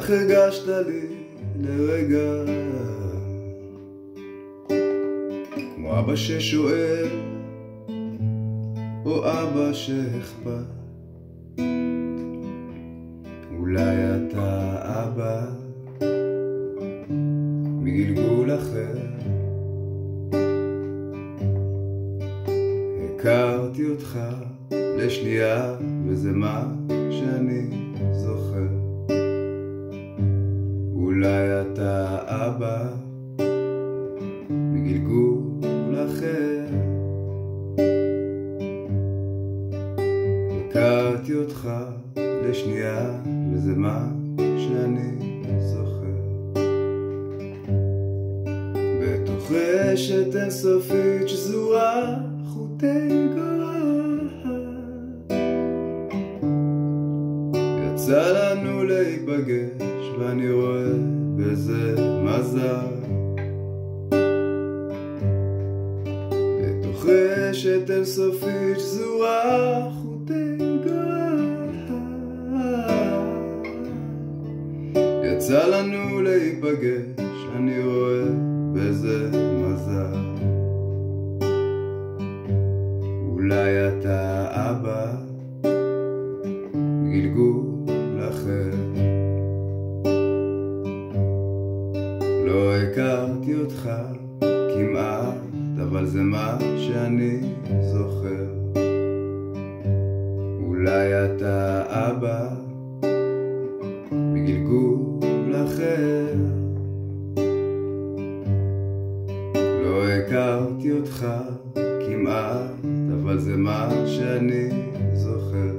כך הרגשת לי לרגע, כמו אבא ששואל או אבא שאכפת. אולי אתה אבא מגלגול אחר. הכרתי אותך לשנייה וזה מה שאני זוכר. אולי אתה אבא מגלגול אחר. הכרתי אותך לשנייה וזה מה שאני זוכר. בתוך רשת אינסופית שזורה חוטי גורל, יצא לנו להיפגש ואני רואה בזה מזל. בתוך רשת אינסופית שזורה חוטי גורל, יצא לנו להיפגש, אני רואה בזה מזל. אולי אתה אבא מגלגול אחר. לא הכרתי אותך כמעט, אבל זה מה שאני זוכר. אולי אתה אבא מגלגול אחר. לא הכרתי אותך כמעט, אבל זה מה שאני זוכר.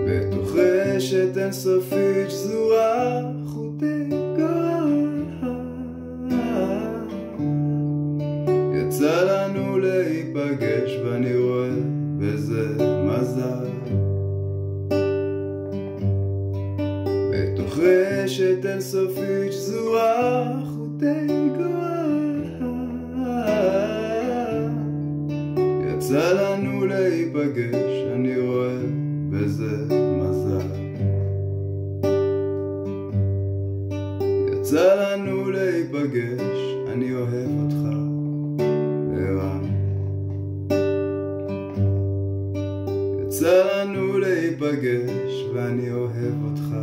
בתוך רשת אינסופית שזורה חוטי גורל, יצא לנו להיפגש ואני רואה בזה מזל. בתוך רשת אינסופית שזורה חוטי גורל, יצא לנו להיפגש, אני רואה בזה מזל. יצא לנו להיפגש, אני אוהב אותך ערן. יצא לנו להיפגש ואני אוהב אותך